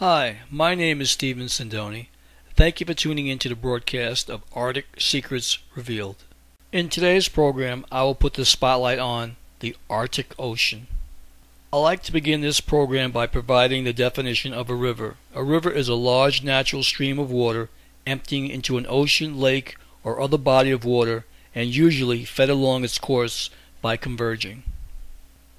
Hi, my name is Stephen Sindoni. Thank you for tuning in to the broadcast of Arctic Secrets Revealed. In today's program, I will put the spotlight on the Arctic Ocean. I like to begin this program by providing the definition of a river. A river is a large natural stream of water emptying into an ocean, lake, or other body of water, and usually fed along its course by converging.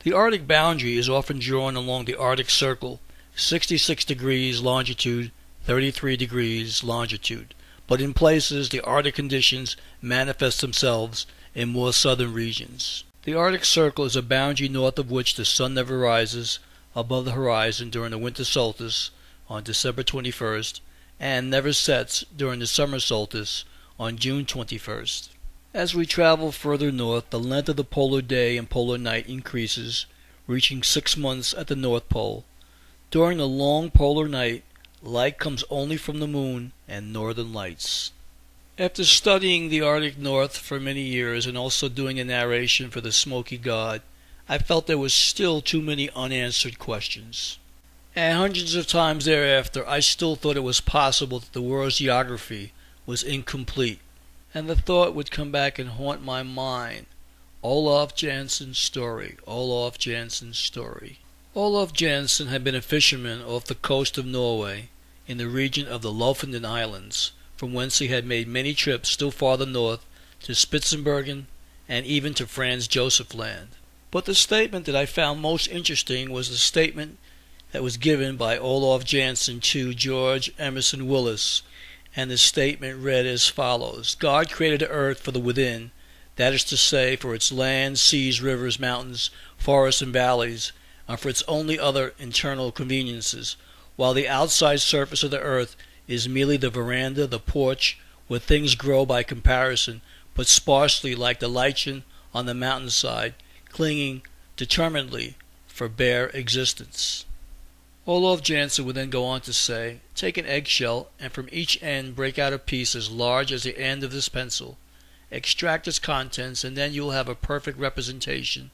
The Arctic boundary is often drawn along the Arctic Circle, 66 degrees longitude, 33 degrees longitude, but in places the Arctic conditions manifest themselves in more southern regions. The Arctic Circle is a boundary north of which the sun never rises above the horizon during the winter solstice on December 21st and never sets during the summer solstice on June 21st. As we travel further north, the length of the polar day and polar night increases, reaching 6 months at the North Pole. During the long polar night, light comes only from the moon and northern lights. After studying the Arctic North for many years and also doing a narration for the Smoky God, I felt there was still too many unanswered questions. And hundreds of times thereafter, I still thought it was possible that the world's geography was incomplete. And the thought would come back and haunt my mind. Olaf Jansen's story, Olaf Jansen's story. Olaf Jansen had been a fisherman off the coast of Norway, in the region of the Lofoten Islands, from whence he had made many trips still farther north to Spitsbergen and even to Franz Josef Land. But the statement that I found most interesting was the statement that was given by Olaf Jansen to George Emerson Willis, and the statement read as follows: God created the earth for the within, that is to say, for its lands, seas, rivers, mountains, forests, and valleys, and for its only other internal conveniences, while the outside surface of the earth is merely the veranda, the porch, where things grow by comparison, but sparsely like the lichen on the mountainside, clinging determinedly for bare existence. Olaf Jansen would then go on to say, take an eggshell and from each end break out a piece as large as the end of this pencil. Extract its contents and then you will have a perfect representation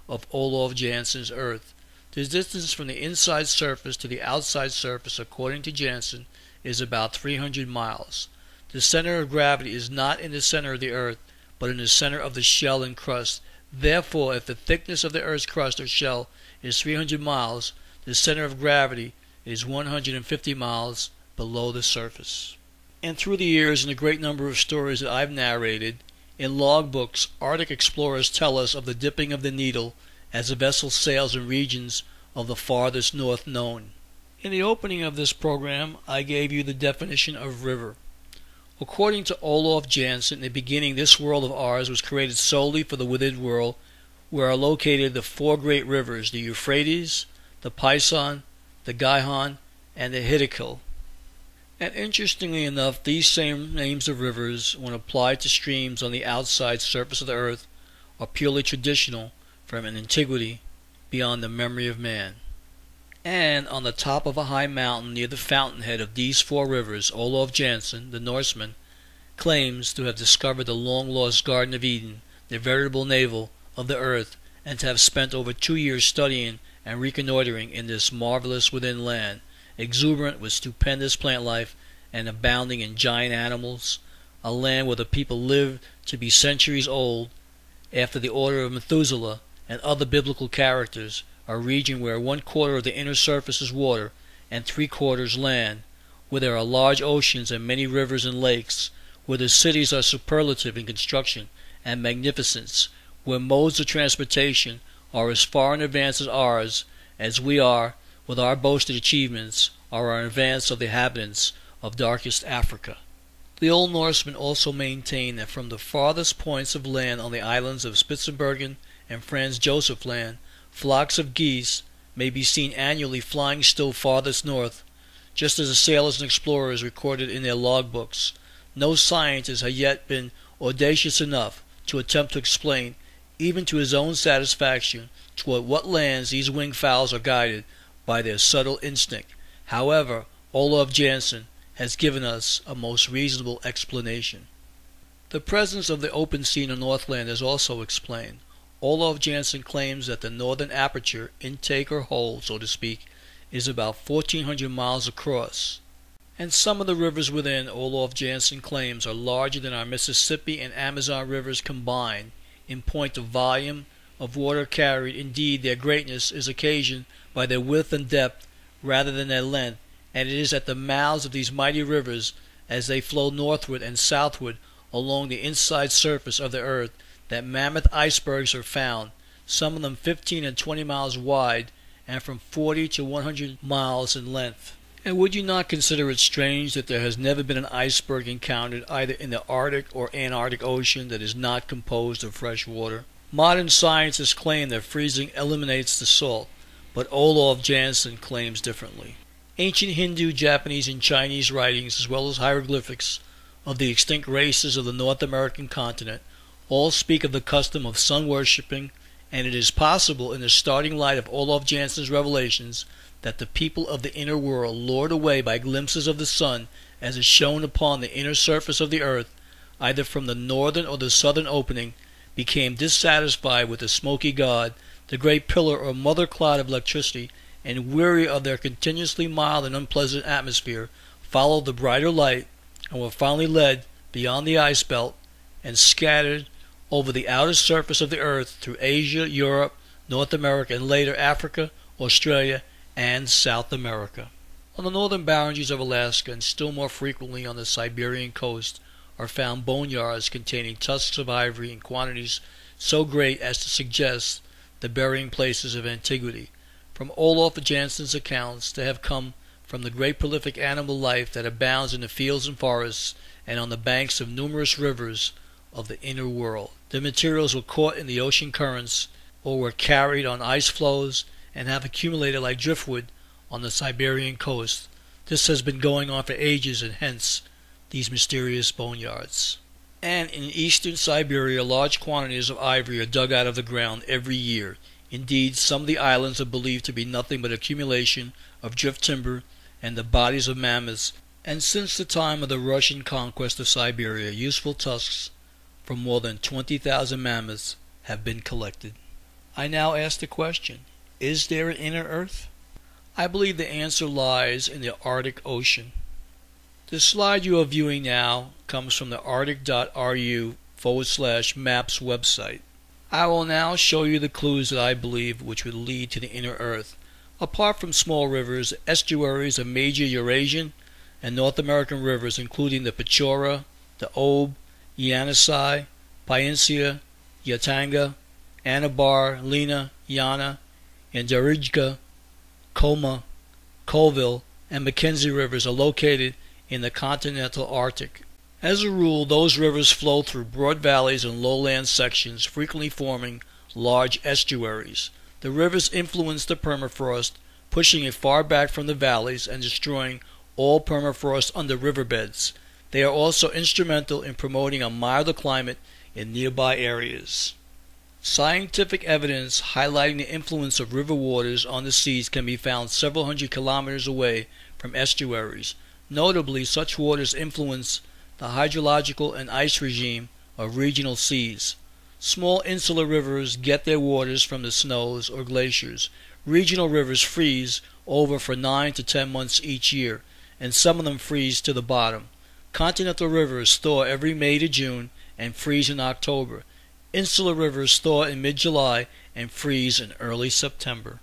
of Olaf Jansen's earth. The distance from the inside surface to the outside surface, according to Jansen, is about 300 miles. The center of gravity is not in the center of the earth, but in the center of the shell and crust. Therefore, if the thickness of the earth's crust or shell is 300 miles, the center of gravity is 150 miles below the surface. And through the years, in a great number of stories that I've narrated, in logbooks, Arctic explorers tell us of the dipping of the needle as a vessel sails in regions of the farthest north known. In the opening of this program, I gave you the definition of river. According to Olaf Jansen, in the beginning this world of ours was created solely for the within world, where are located the four great rivers, the Euphrates, the Pison, the Gihon, and the Hiddekel. And interestingly enough, these same names of rivers, when applied to streams on the outside surface of the earth, are purely traditional from an antiquity beyond the memory of man. And on the top of a high mountain near the fountainhead of these four rivers, Olaf Jansen, the Norseman, claims to have discovered the long-lost Garden of Eden, the veritable navel of the earth, and to have spent over 2 years studying and reconnoitering in this marvelous within land, exuberant with stupendous plant life and abounding in giant animals, a land where the people lived to be centuries old, after the order of Methuselah and other biblical characters, a region where 1/4 of the inner surface is water and 3/4 land, where there are large oceans and many rivers and lakes, where the cities are superlative in construction and magnificence, where modes of transportation are as far in advance as ours, as we are, with our boasted achievements, are in advance of the inhabitants of darkest Africa. The Old Norsemen also maintained that from the farthest points of land on the islands of Spitsbergen and Franz Josef Land, flocks of geese may be seen annually flying still farthest north, just as the sailors and explorers recorded in their logbooks. No scientist had yet been audacious enough to attempt to explain, even to his own satisfaction, toward what lands these winged fowls are guided by their subtle instinct. However, Olaf Jansen has given us a most reasonable explanation. The presence of the open sea in the Northland is also explained. Olaf Jansen claims that the northern aperture, intake or hole, so to speak, is about 1,400 miles across, and some of the rivers within Olaf Jansen claims are larger than our Mississippi and Amazon rivers combined in point of volume of water carried. Indeed, their greatness is occasioned by their width and depth rather than their length, and it is at the mouths of these mighty rivers, as they flow northward and southward along the inside surface of the earth, that mammoth icebergs are found, some of them 15 and 20 miles wide and from 40 to 100 miles in length. And would you not consider it strange that there has never been an iceberg encountered either in the Arctic or Antarctic Ocean that is not composed of fresh water? Modern scientists claim that freezing eliminates the salt, but Olaf Jansen claims differently. Ancient Hindu, Japanese, and Chinese writings, as well as hieroglyphics of the extinct races of the North American continent, all speak of the custom of sun worshipping, and it is possible, in the starting light of Olaf Jansen's revelations, that the people of the inner world, lured away by glimpses of the sun as it shone upon the inner surface of the earth, either from the northern or the southern opening, became dissatisfied with the smoky god, the great pillar or mother cloud of electricity, and weary of their continuously mild and unpleasant atmosphere, followed the brighter light, and were finally led beyond the ice belt and scattered over the outer surface of the earth through Asia, Europe, North America, and later Africa, Australia, and South America. On the northern boundaries of Alaska, and still more frequently on the Siberian coast, are found boneyards containing tusks of ivory in quantities so great as to suggest the burying places of antiquity. From Olaf Jansen's accounts, they have come from the great prolific animal life that abounds in the fields and forests and on the banks of numerous rivers of the inner world. The materials were caught in the ocean currents or were carried on ice floes and have accumulated like driftwood on the Siberian coast. This has been going on for ages, and hence these mysterious boneyards. And in eastern Siberia, large quantities of ivory are dug out of the ground every year. Indeed, some of the islands are believed to be nothing but accumulation of drift timber and the bodies of mammoths, and since the time of the Russian conquest of Siberia, useful tusks from more than 20,000 mammoths have been collected. I now ask the question, is there an inner earth? I believe the answer lies in the Arctic Ocean. The slide you are viewing now comes from the arctic.ru/maps website. I will now show you the clues that I believe which would lead to the inner earth. Apart from small rivers, estuaries of major Eurasian and North American rivers, including the Pechora, the Ob, Yenisei, Pyensia, Yatanga, Anabar, Lena, Yana, and Darija, Koma, Colville, and Mackenzie rivers are located in the continental Arctic. As a rule, those rivers flow through broad valleys and lowland sections, frequently forming large estuaries. The rivers influence the permafrost, pushing it far back from the valleys and destroying all permafrost under riverbeds. They are also instrumental in promoting a milder climate in nearby areas. Scientific evidence highlighting the influence of river waters on the seas can be found several hundred kilometers away from estuaries. Notably, such waters influence the hydrological and ice regime of regional seas. Small insular rivers get their waters from the snows or glaciers. Regional rivers freeze over for 9 to 10 months each year, and some of them freeze to the bottom. Continental rivers thaw every May to June and freeze in October. Insular rivers thaw in mid-July and freeze in early September.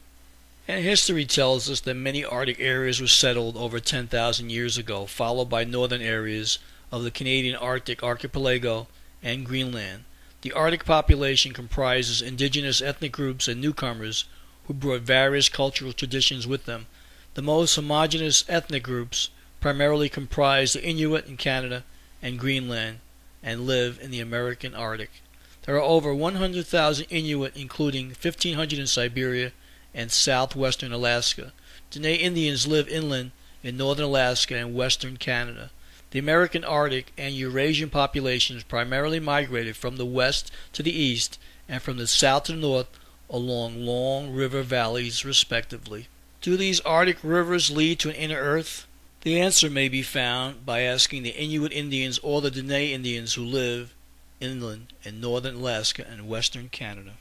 And history tells us that many Arctic areas were settled over 10,000 years ago, followed by northern areas of the Canadian Arctic archipelago and Greenland. The Arctic population comprises indigenous ethnic groups and newcomers who brought various cultural traditions with them. The most homogeneous ethnic groups primarily comprise the Inuit in Canada and Greenland and live in the American Arctic. There are over 100,000 Inuit, including 1,500 in Siberia and southwestern Alaska. Dene Indians live inland in northern Alaska and western Canada. The American Arctic and Eurasian populations primarily migrated from the west to the east and from the south to the north along long river valleys, respectively. Do these Arctic rivers lead to an inner earth? The answer may be found by asking the Inuit Indians or the Dene Indians who live inland in northern Alaska and western Canada.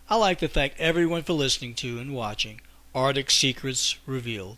I'd like to thank everyone for listening to and watching Arctic Secrets Revealed.